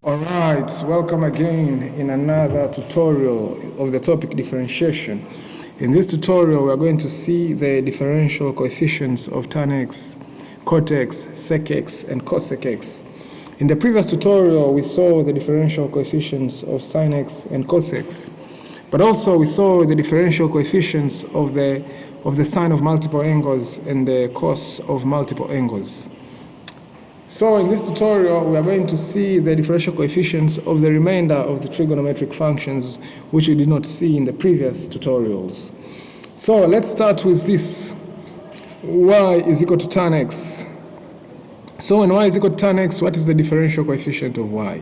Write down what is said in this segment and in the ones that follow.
Alright, welcome again in another tutorial of the topic differentiation. In this tutorial we are going to see the differential coefficients of tanx, cotx, secx and cosecx. In the previous tutorial we saw the differential coefficients of sin x and cosx, but also we saw the differential coefficients of the sine of multiple angles and the cos of multiple angles. So in this tutorial we are going to see the differential coefficients of the remainder of the trigonometric functions which we did not see in the previous tutorials. So let's start with this. Y is equal to tan x. So when y is equal to tan x, what is the differential coefficient of y?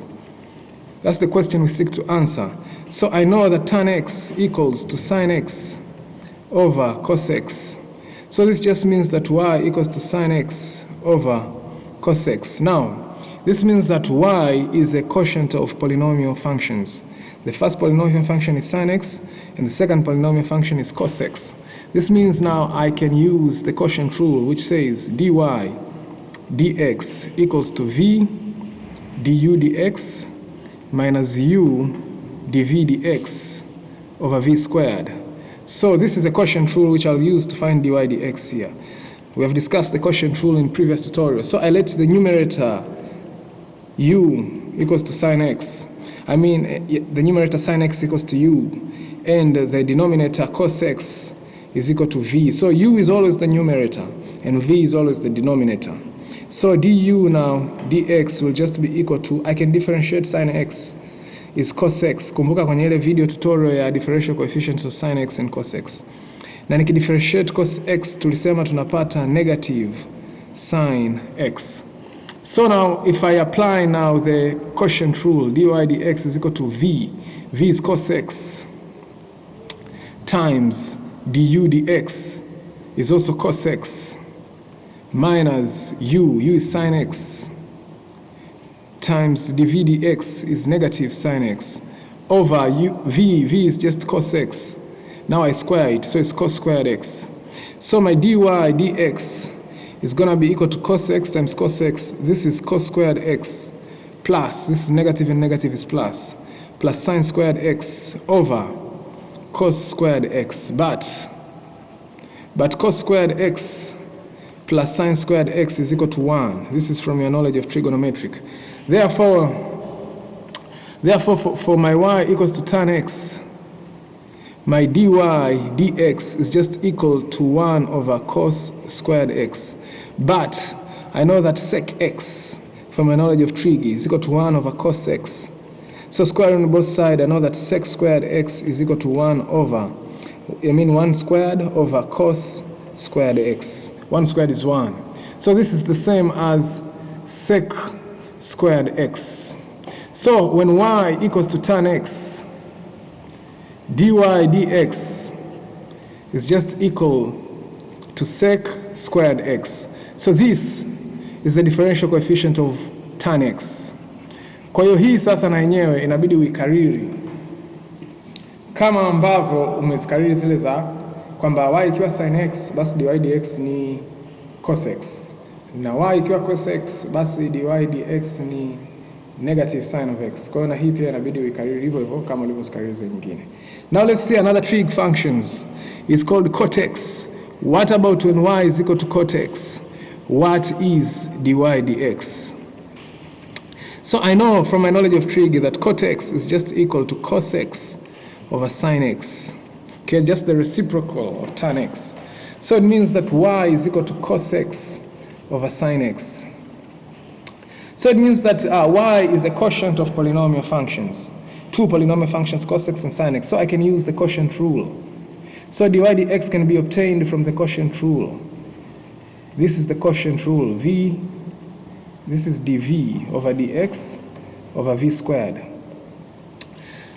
That's the question we seek to answer. So I know that tan x equals to sin x over cos x. So this just means that y equals to sin x over cosec. Now, this means that y is a quotient of polynomial functions. The first polynomial function is sin x, and the second polynomial function is cosec. This means now I can use the quotient rule, which says dy dx equals to v du dx minus u dv dx over v squared. So this is a quotient rule which I'll use to find dy dx here. We have discussed the quotient rule in previous tutorials. So I let the numerator u equals to sin x. I mean the numerator sin x equals to u, and the denominator cos x is equal to v. So u is always the numerator and v is always the denominator. So du now dx will just be equal to, I can differentiate sin x is cos x. Kumbuka kwenye ile video tutorial ya differential coefficients of sin x and cos x. Na nikidifferentiate cos x tulisema tunapata negative sin x. So now if I apply now the quotient rule, dy dx is equal to v is cos x, times du dx is also cos x, minus u is sin x, times dv dx is negative sin x, over v is just cos x. Now I square it, so it's cos squared x. So my dy dx is going to be equal to cos x times cos x. This is cos squared x plus, this is negative and negative is plus sin squared x over cos squared x. But cos squared x plus sin squared x is equal to 1. This is from your knowledge of trigonometric. Therefore for my y equals to tan x, my dy dx is just equal to 1 over cos squared x. But I know that sec x, from my knowledge of trig, is equal to 1 over cos x. So squaring on both sides, I know that sec squared x is equal to 1 over, 1 squared over cos squared x. 1 squared is 1. So this is the same as sec squared x. So when y equals to tan x, dy dx is just equal to sec squared x. So this is the differential coefficient of tan x. Kwa hiyo hii sasa na yenyewe inabidi uikariri kama ambavyo umezikariri zile za kwamba y ikiwa sin x basi dy dx ni cos x, na y ikiwa cos x basi dy dx ni negative sin of x. Kwa hiyo na hii pia inabidi uikariri hivyo hivyo kama ulivyozikariri zile nyingine. Now let's see another trig functions. It's called cotx. What about when y is equal to cotx? What is dy dx? So I know from my knowledge of trig that cotx is just equal to cos x over sin x. Okay, just the reciprocal of tan x. So it means that y is equal to cos x over sin x. So it means that y is a quotient of polynomial functions. Two polynomial functions, cos x and sin x. So I can use the quotient rule. So dy dx can be obtained from the quotient rule. This is the quotient rule. V, this is dv over dx over v squared.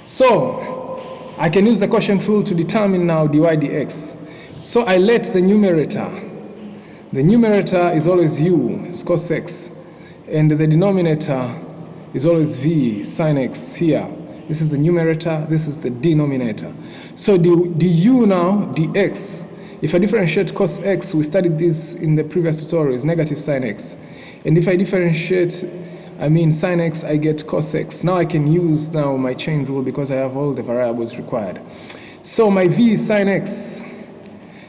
So I can use the quotient rule to determine now dy dx. So I let the numerator is always u, it's cos x, and the denominator is always v sin x here. This is the numerator, this is the denominator. So du now dx, if I differentiate cos x, we studied this in the previous tutorial, is negative sin x. And if I differentiate I mean sin x, I get cos x. Now I can use now my chain rule because I have all the variables required. So my v is sin x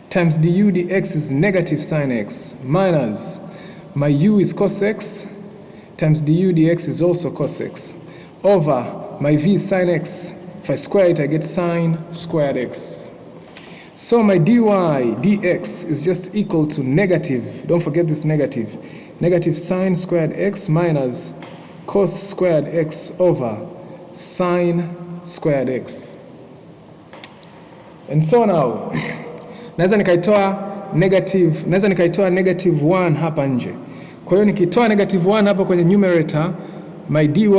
times du dx is negative sin x minus my u is cos x times du dx is also cos x over my v is sin x. If I square it, I get sin squared x. So my dy dx is just equal to negative, don't forget this negative, negative sin squared x minus cos squared x over sin squared x. And so now naweza nikaitoa negative 1 hapa nje. Kwa hiyo nikitoa negative 1 hapa kwenye numerator, my dy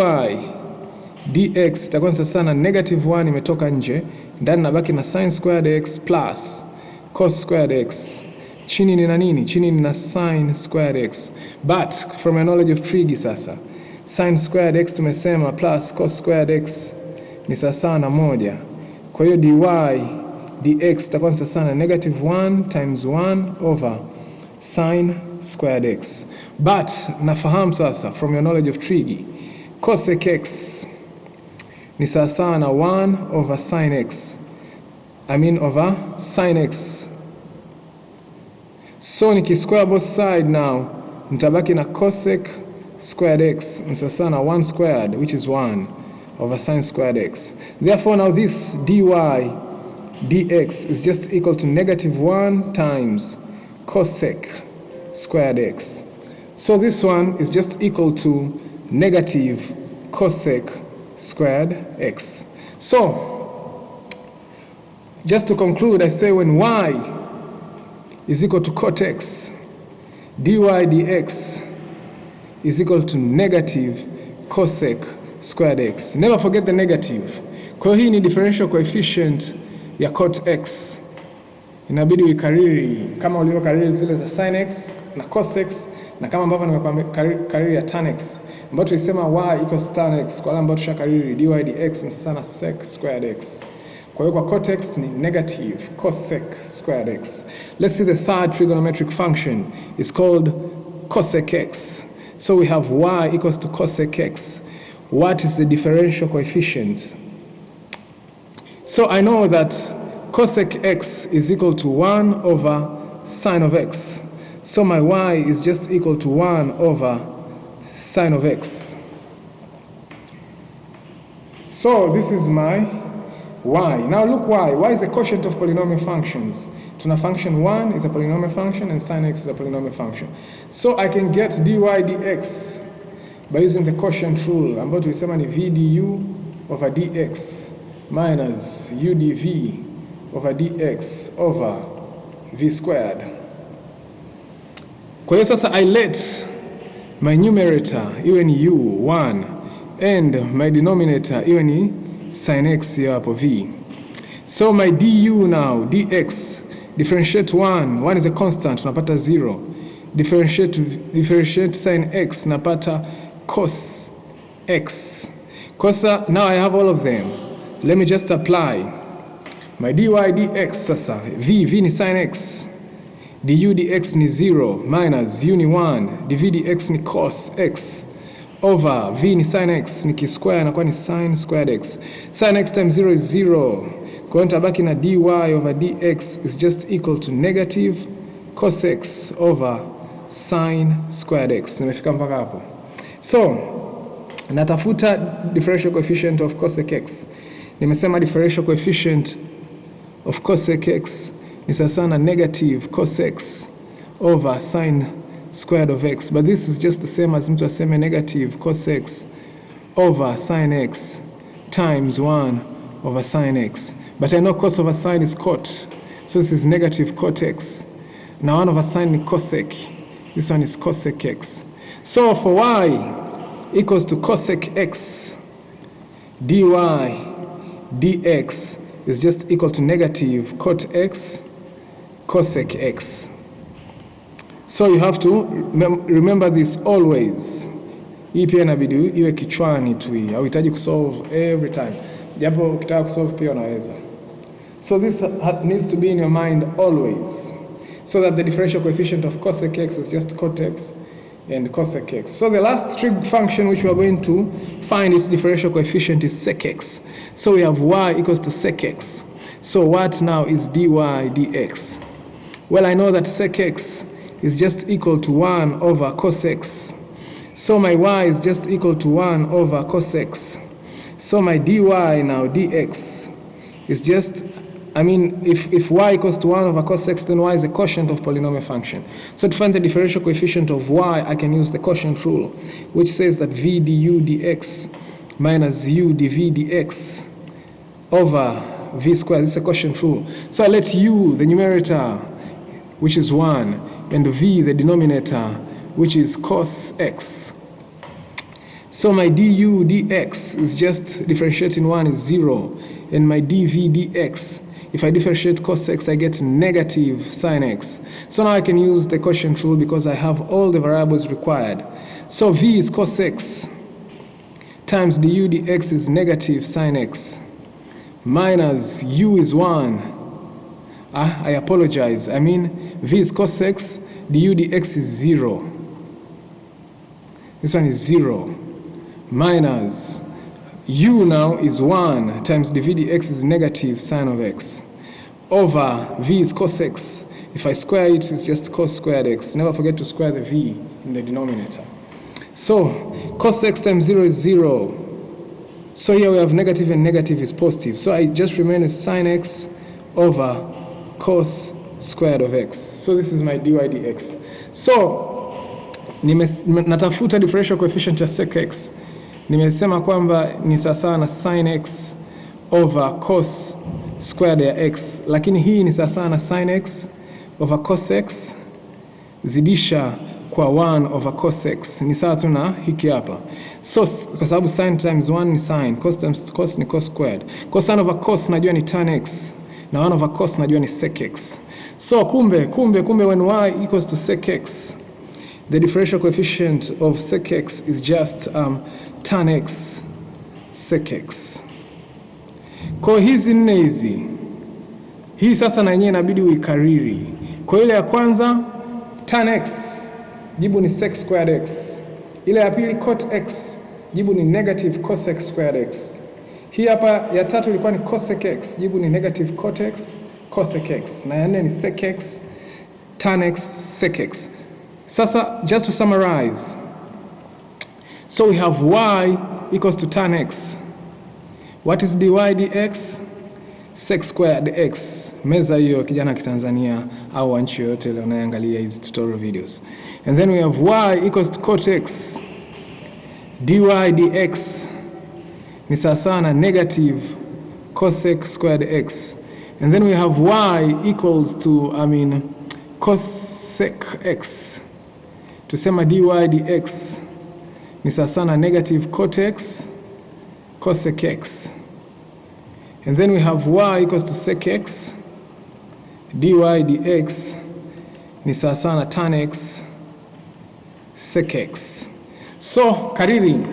dx itakuwa sasa na negative 1 imetoka nje, ndani nabaki na sin squared x plus cos squared x. Chini ni na nini? Chini ni na sin squared x. But from my knowledge of trig sasa, sin squared x tumesema plus cos squared x ni sasa na moja. Kwa hiyo dy dx itakuwa sasa na negative 1 times 1 over sin squared x. But nafahamu sasa from your knowledge of trig, cosecx ni sasa na 1 over sin x. I mean over sin x. So nikisquare both side now, nitabaki na cosec squared x ni sasa na 1 squared, which is 1 over sin squared x. Therefore now this dy dx is just equal to negative 1 times cosec squared x. So this one is just equal to negative cosec squared x. So just to conclude, I say when y is equal to cotx, dy dx is equal to negative cosec squared x. Never forget the negative. Kwa hii ni differential coefficient ya cotx. Inabidi uikariri kama ulivyokariri zile za sin x na cos x, na kama ambavyo nimekariri ya tanx, ambayo tulisema y equals to tanx. Kwa wale ambao tushakariri dy dx ni sasa na sec squared x. Kwa hiyo kwa cotx ni negative cosec squared x. Let's see the third trigonometric function. It's called cosecx. So we have y equals to cosecx. What is the differential coefficient? So I know that cosec x is equal to 1 over sin of x. So my y is just equal to 1 over sin of x. So this is my y. Now look y. Y is a quotient of polynomial functions. Tuna function 1 is a polynomial function and sin x is a polynomial function. So I can get dy dx by using the quotient rule, ambayo tulisema ni v du over dx minus u dv over dx over v squared. Kwa hiyo sasa I let my numerator iwe ni u1 and my denominator iwe ni sin x ya hapo v. So my du now dx, differentiate 1 is a constant, napata 0. Differentiate sin x, napata cos x. Kosa, now I have all of them. Let me just apply my dy dx sasa. V ni sin x, du dx ni 0 minus u ni 1, dv dx ni cos x over v ni sin x, nikisquare inakuwa ni sin squared x. Sin x times 0 is 0. Kwa hiyo nitabaki na dy over dx is just equal to negative cos x over sin squared x. Nimefika mpaka hapo. So natafuta differential coefficient of cosec x. Nimesema differential coefficient of cosec x ni sasa na negative cos x over sin squared of x, but this is just the same as mtu aseme negative cos x over sin x times 1 over sin x. But I know cos over sin is cot, so this is negative cot x. Now 1 over sin is cosec, this one is cosec x. So for y equals to cosec x, dy dx is just equal to negative cot x cosec x. So you have to remember this always. Hii pia inabidi iwe kichwani tu, hii hauhitaji kusolve every time, japo ukitaka kusolve pia unaweza. So this needs to be in your mind always, so that the differential coefficient of cosec x is just cot x, and cosec x. So the last trig function which we are going to find its differential coefficient is secx. So we have y equals to secx. So what now is dy dx? Well, I know that secx is just equal to 1 over cosx. So my y is just equal to 1 over cosx. So my dy now dx is just, if y equals to 1 over cosx, then y is a quotient of polynomial function. So to find the differential coefficient of y, I can use the quotient rule, which says that v du dx minus u dv dx over v squared. This is a quotient rule. So I let u, the numerator, which is 1, and v, the denominator, which is cos x. So my du dx is just differentiating 1 is 0, and my dv dx, if I differentiate cos x, I get negative sin x. So now I can use the quotient rule because I have all the variables required. So v is cos x times du dx is negative sin x minus u is 1. I apologize. V is cos x, du dx is 0. This one is 0. Minus u now is 1 times dv dx is negative sin of x over v is cos x. If I square it, it's just cos squared x. Never forget to square the v in the denominator. So cos x times 0 is 0. So here we have negative and negative is positive. So I just remain as sin x over cos squared of x. So this is my dy dx. So natafuta differential coefficient ya sec x. Nimesema kwamba ni sawa na sin x over cos squared ya x, lakini hii ni sawa na sin x over cos x zidisha kwa 1 over cos x. Ni sawa tu na hiki hapa. So kwa sababu sin times 1 ni sin, cos times cos ni cos squared. Cos over cos najua ni tan x, na 1 over cos najua ni sec x. So kumbe when y equals to sec x, the differential coefficient of sec x is just tan x sec x. Kwa hizi nne hizi, hii sasa na yenyewe inabidi uikariri. Kwa ile ya kwanza tan x, jibu ni sec squared x. Ile ya pili cotx, jibu ni negative cosec squared x. Hii hapa ya tatu ilikuwa ni cosec x, jibu ni negative cotx cosec x. Na ya nne ni sec x tan x sec x. Sasa just to summarize, so we have y equals to tan x. What is dy dx? Sec squared x. Meza hiyo kijana kitanzania au nchi yote ile unayoangalia hizi tutorial videos. And then we have y equals to cotx. Dy dx ni sawa na negative cosec squared x. And then we have y equals to cosec x. Tusema dy dx ni sawa na negative cotx cosec x. And then we have y equals to sec x. Dy dx ni sawa na tan x sec x. So kariri,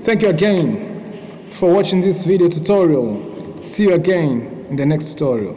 thank you again for watching this video tutorial. See you again in the next tutorial.